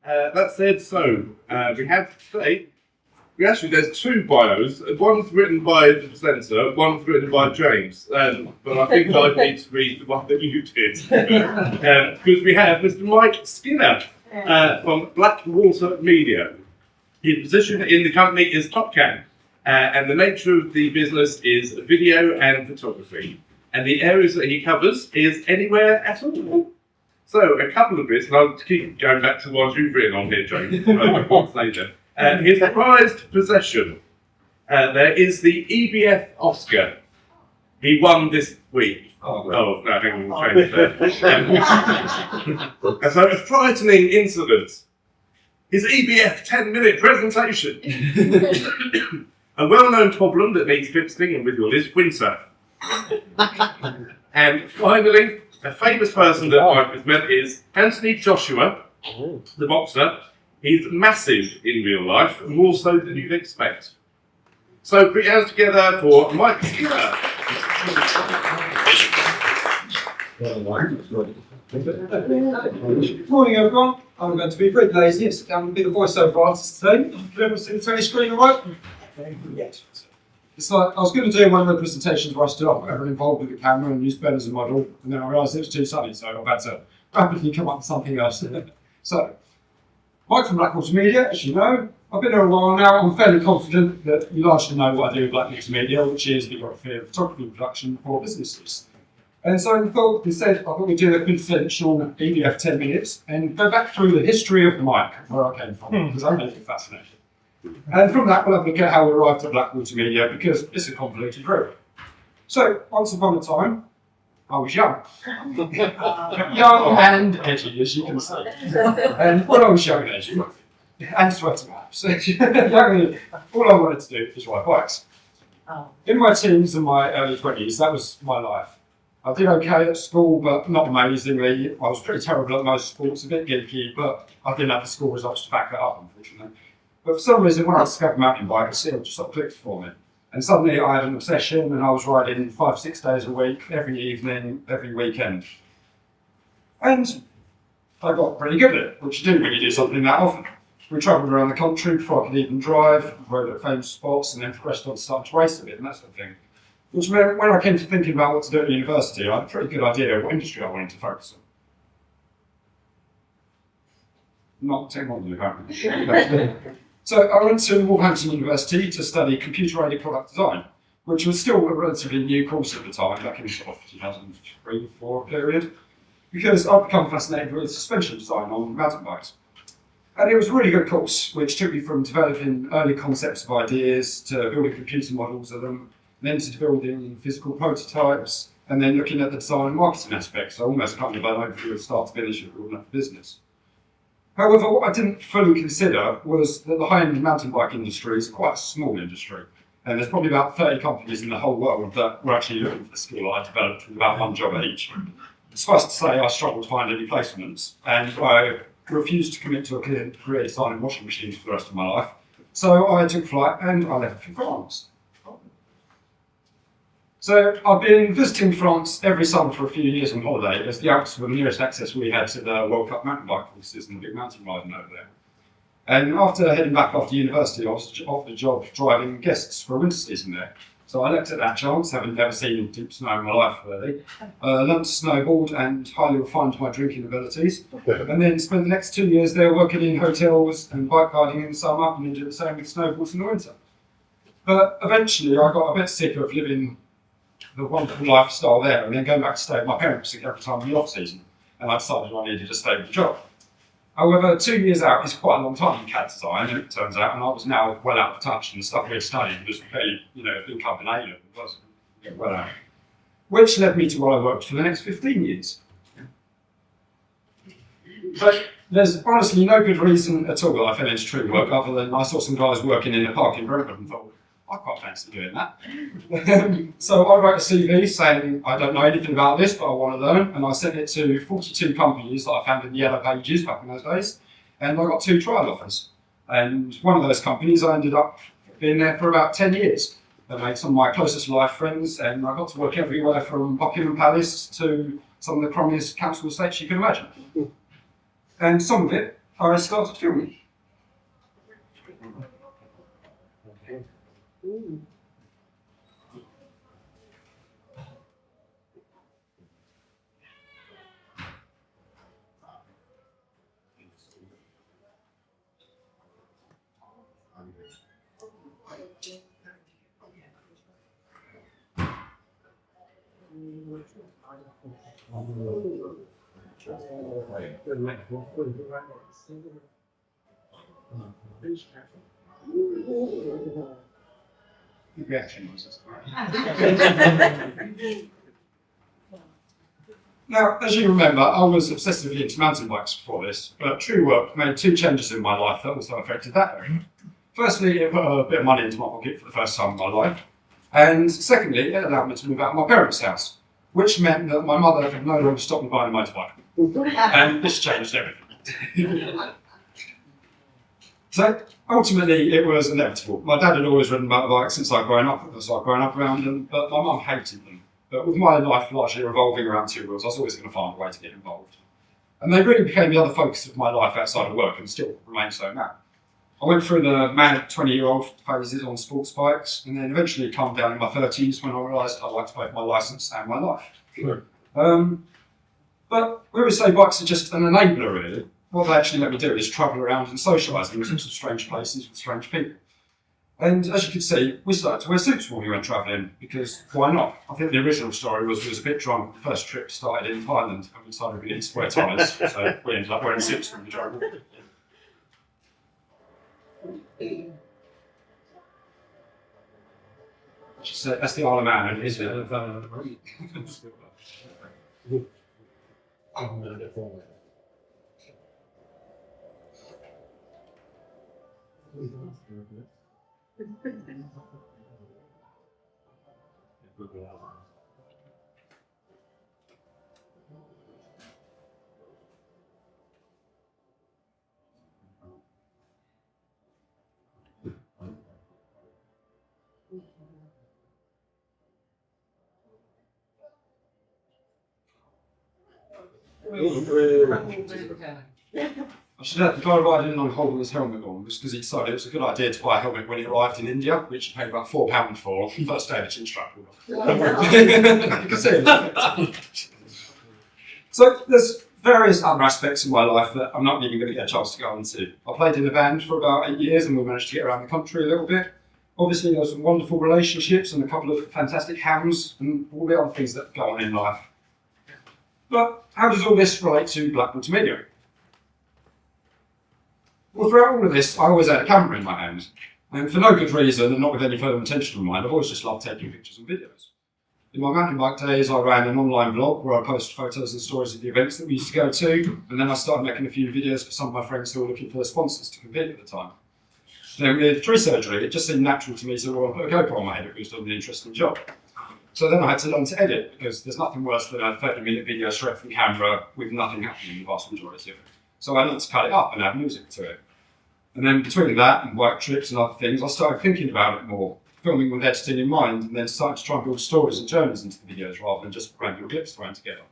That said, we have today, there's two bios. One's written by the presenter, one's written by James. But I think I need to read the one that you did. Because we have Mr. Mike Skinner from Blackwater Media. His position in the company is top can, and the nature of the business is video and photography. And the areas that he covers is anywhere at all. So a couple of bits, and I'll keep going back to what you've written on here, James. Later. His prized possession, there is the EBF Oscar. He won this week. No, hang on, we'll change that. So a frightening incident. His EBF 10-minute presentation. A well-known problem that needs fixing and with your is winter. And finally, a famous person that Mike has met is Anthony Joshua, the boxer. He's massive in real life, more so than you'd expect. So put your hands together for Mike Skinner. Good morning, everyone. I'm going to be very lazy and sit down and be the voiceover artist today. Can everyone see the TV screen all right? Yes. It's like, I was going to do one of the presentations where I stood up and involved with the camera and used Ben as a model, and then I realised it was too sunny, so I've had to rapidly come up with something else. So, Mike from Blackwater Media, as you know. I've been here a while now. I'm fairly confident that you largely know what I do with Blackwater Media, which is videography and photography production for businesses. And so I thought, instead, I thought we'd do a quintessential EBF 10 minutes and go back through the history of the mic, where I came from, because I'm really fascinated. And from that, we'll have a look at how we arrived at Blackwater Media, because it's a convoluted route. So, once upon a time, I was young. Young and edgy, as you can see. And when I was young and edgy, and sweaty perhaps, all I wanted to do was ride bikes. In my teens and my early 20s, that was my life. I did okay at school, but not amazingly. I was pretty terrible at most sports, a bit geeky, but I didn't have the school results to back that up, unfortunately. But for some reason, when I discovered mountain bikes, it just sort of clicked for me. And suddenly I had an obsession, and I was riding 5-6 days a week, every evening, every weekend. And I got pretty good at it, which you do when you do something that often. We travelled around the country before I could even drive, rode at famous spots, and then progressed on to start to race a bit and that sort of thing. Which meant when I came to thinking about what to do at university, I had a pretty good idea of what industry I wanted to focus on. Not technology, apparently. So I went to Wolverhampton University to study computer-aided product design, which was still a relatively new course at the time, back in sort of 2003-2004 period, because I'd become fascinated with suspension design on mountain bikes. And it was a really good course, which took me from developing early concepts of ideas to building computer models of them, then to building physical prototypes, and then looking at the design and marketing aspects. So almost kind of an overview of start to finish of building up a business. However, what I didn't fully consider was that the high-end mountain bike industry is quite a small industry. And there's probably about 30 companies in the whole world that were actually looking for the skill that I developed with about one job at each. Suffice to say, I struggled to find any placements, and I refused to commit to a career designing washing machines for the rest of my life. So I took flight and I left for France. So I've been visiting France every summer for a few years on holiday, as the Alps were the nearest access we had to the World Cup mountain bike courses and the big mountain riding over there. And after heading back after university, I was offered a job driving guests for a winter season there. So I looked at that chance, having never seen deep snow in my life really. Learned to snowboard and highly refined my drinking abilities. And then spent the next 2 years there working in hotels and bike riding in the summer, and then did the same with snowboards in the winter. But eventually I got a bit sick of living the wonderful lifestyle there and then going back to stay with my parents every time in the off season, and I decided I needed a stable job. However, 2 years out is quite a long time in CAD design, and it turns out, and I was now well out of touch, and the stuff we had studied was fairly, income in A-level, wasn't well out. Which led me to where I worked for the next 15 years. But there's honestly no good reason at all that I fell into tree work, other than I saw some guys working in a park in Brentwood and thought, I quite fancy doing that. So I wrote a CV saying, I don't know anything about this, but I want to learn. And I sent it to 42 companies that I found in the Yellow Pages back in those days. And I got 2 trial offers. And one of those companies, I ended up being there for about 10 years. I made some of my closest life friends, and I got to work everywhere from Buckingham Palace to some of the crummiest council estates you can imagine. And some of it I started filming. Now, as you remember, I was obsessively into mountain bikes before this, but True Work made 2 changes in my life that also affected that area. Firstly, it put a bit of money into my pocket for the first time in my life, and secondly, it allowed me to move out of my parents' house, which meant that my mother could no longer stop me buying a motorbike. And this changed everything. So ultimately, it was inevitable. My dad had always ridden motorbikes since I'd grown up around them, but my mum hated them. But with my life largely revolving around 2 wheels, I was always going to find a way to get involved. And they really became the other focus of my life outside of work, and still remain so now. I went through the mad 20-year-old phases on sports bikes, and then eventually calmed down in my 30s when I realised I liked both my licence and my life. Sure. But we always say bikes are just an enabler, really. What they actually let me do is travel around and socialise in sorts of strange places with strange people. And as you can see, we started to wear suits when we went travelling, because why not? I think the original story was we was a bit drunk. The first trip started in Thailand, and we decided we needed to wear ties, so we ended up wearing suits when we travelled. That's the Isle of Man, isn't it? I should add, the guy riding in on holding his helmet on was because he decided it was a good idea to buy a helmet when he arrived in India, which he paid about £4 for on the first day of the chin strap. You can see it. So there's various other aspects of my life that I'm not even going to get a chance to go into. I played in a band for about 8 years and we managed to get around the country a little bit. Obviously there were some wonderful relationships and a couple of fantastic hams and all the other things that go on in life. But how does all this relate to Black Multimedia? Well, throughout all of this, I always had a camera in my hand. And for no good reason, and not with any further intention in mind, I've always just loved taking pictures and videos. In my mountain bike days, I ran an online blog where I post photos and stories of the events that we used to go to, and then I started making a few videos for some of my friends who were looking for sponsors to compete at the time. Then with tree surgery, it just seemed natural to me to put a GoPro on my head if it was doing an interesting job. So then I had to learn to edit, because there's nothing worse than a 30-minute video straight from camera with nothing happening in the vast majority of it. So I learned to cut it up and add music to it. And then between that and bike trips and other things, I started thinking about it more, filming with editing in mind, and then started to try and build stories and journeys into the videos rather than just random clips thrown together.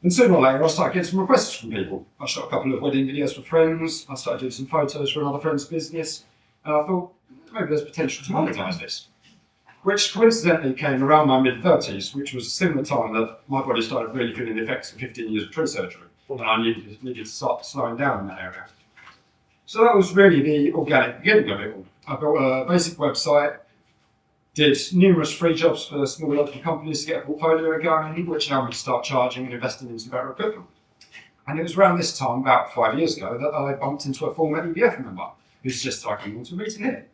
And sooner or later, I started getting some requests from people. I shot a couple of wedding videos for friends, I started doing some photos for another friend's business, and I thought, maybe there's potential to monetize this. Which coincidentally came around my mid-30s, which was a similar time that my body started really feeling the effects of 15 years of tree surgery, and I needed to start slowing down in that area. So that was really the organic beginning of it all. I built a basic website, did numerous free jobs for small local companies to get a portfolio going, which allowed me to start charging and investing in some better equipment. And it was around this time, about 5 years ago, that I bumped into a former EBF member who suggested I came on to a meeting here.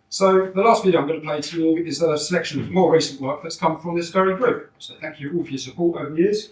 So the last video I'm going to play to you is a selection of more recent work that's come from this very group. So thank you all for your support over the years.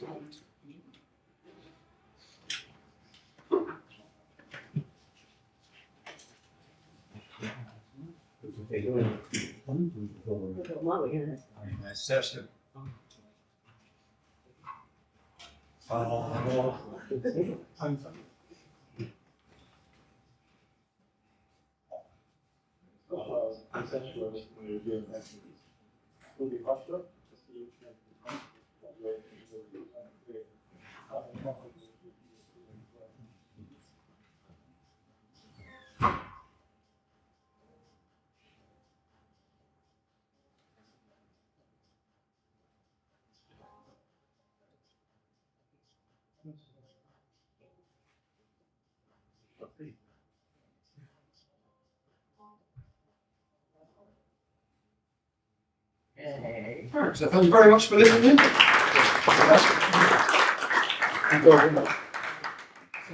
Right, so thank you very much for listening. I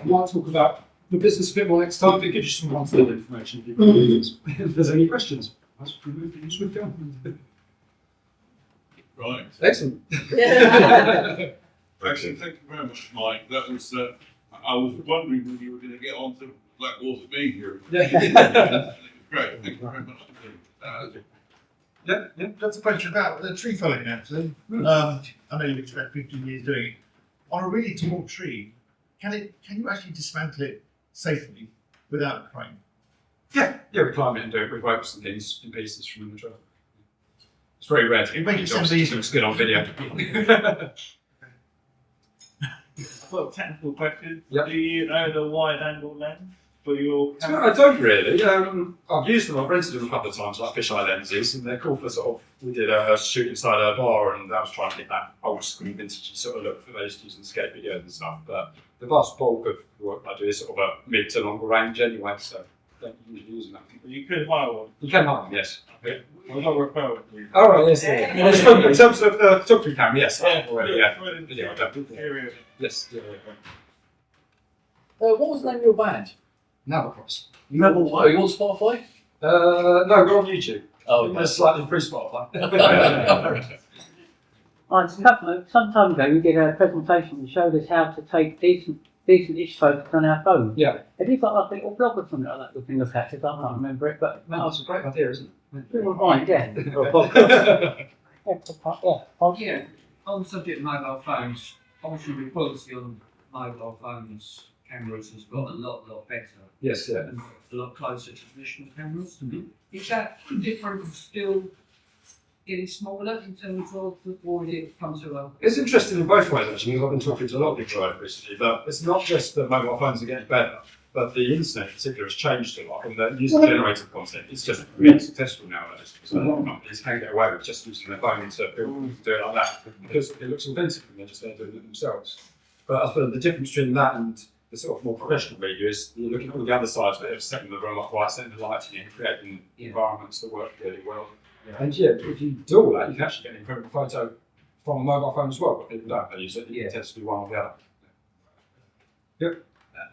might talk about the business a bit more next time, but it gives you some one-to-one information if there's any questions. Let's move things with them. Right. Excellent. Actually, thank you very much, Mike. That was, I was wondering when you were going to get on to Blackwater B here. Yeah. Great, thank you very much indeed. Yeah. That's a question about the tree felling, actually. I know you've spent 15 years doing it. On a really tall tree, can you actually dismantle it safely without a crane? Yeah, we climb it and do it with ropes and things in pieces from the trail. It's very rare to It makes it sound easy. looks good on video. I've got a technical question. Yep. Do you know the wide angle lens for your No, camera? I don't really. I've used them, I've rented them a couple of times, like fisheye lenses, and they're cool for sort of, we did a shoot inside a bar, and I was trying to get that old school vintage sort of look that they used to use in skate videos and stuff, but the vast bulk of the work I do is sort of a mid to longer range anyway, so I don't usually use them. You could hire one. You can hire them, yes. I'm not referring to you. Oh, right, yes. In terms of the photography camera, yes, already, yeah. Video, I don't. Area. Yes, yeah. What was the name of your band? Navacross. Oh, you on Spotify? No, we're on YouTube. Oh, We're slightly pre-Spotify. Some time ago, you did a presentation and showed us how to take decent-ish photos on our phone. Yeah. Have you got like a little blog or something like that we can look at? Because I can't remember it, but That's a great idea, isn't we will find, yeah. Or a podcast. Yeah. Yeah, on the subject of mobile phones, obviously the quality on mobile phones cameras has got a lot better Yes, yeah. and a lot closer to traditional cameras. Mhm. Is that difference still getting smaller in terms of the or did it come to a It's interesting in both ways, actually, because I've been talking to a lot of people about it recently, but it's not just that mobile phones are getting better, but the internet in particular has changed a lot, and the user-generated content is just really successful nowadays. So a lot of companies can get away with just using their phone to do it like that, because it looks authentic and they're just there doing it themselves. But I suppose the difference between that and the sort of more professional media is you're looking at all the other sides of it, of setting the room up right, setting the lighting in, creating environments that work really well. And yeah, if you do all that, you can actually get an incredible photo from a mobile phone as well, but people don't. They use it. It tends to be one or the other. Yep.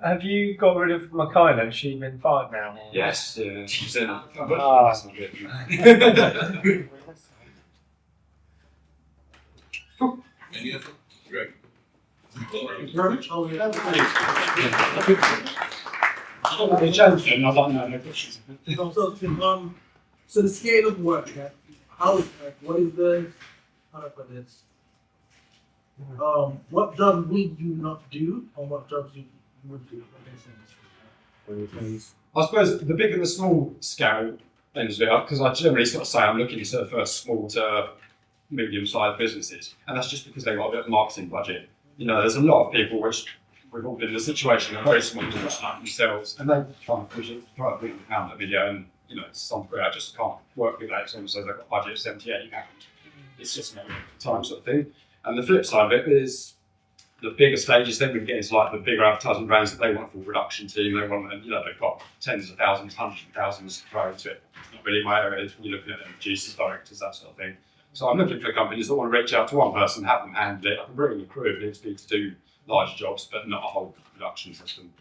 Have you got rid of Makina? She's been fired now. Yes, yeah. She's in. Ah. Any other? Great. Thank you very much. So the scale of work, what is the, how do I put this? What jobs would you not do, and what jobs you would do? I suppose the big and the small scale ends it up, because I generally sort of say I'm looking for small to medium-sized businesses, and that's just because they've got a bit of marketing budget. You know, there's a lot of people which we've all been in a situation of very small business like themselves, and they try to bring pound a video, and you know, to some degree I just can't work with that. Someone says they've got a budget of £70-80. It's just not time sort of thing. And the flip side of it is the bigger stages then we get into like the bigger advertising brands that they want a full production team. They want, and you know, they've got tens of thousands, hundreds of thousands to throw into it. It's not really my area. You're looking at the producers, directors, that sort of thing. So I'm looking for companies that want to reach out to one person, have them handle it. I can bring in a crew if it needs to be to do large jobs, but not a whole production system.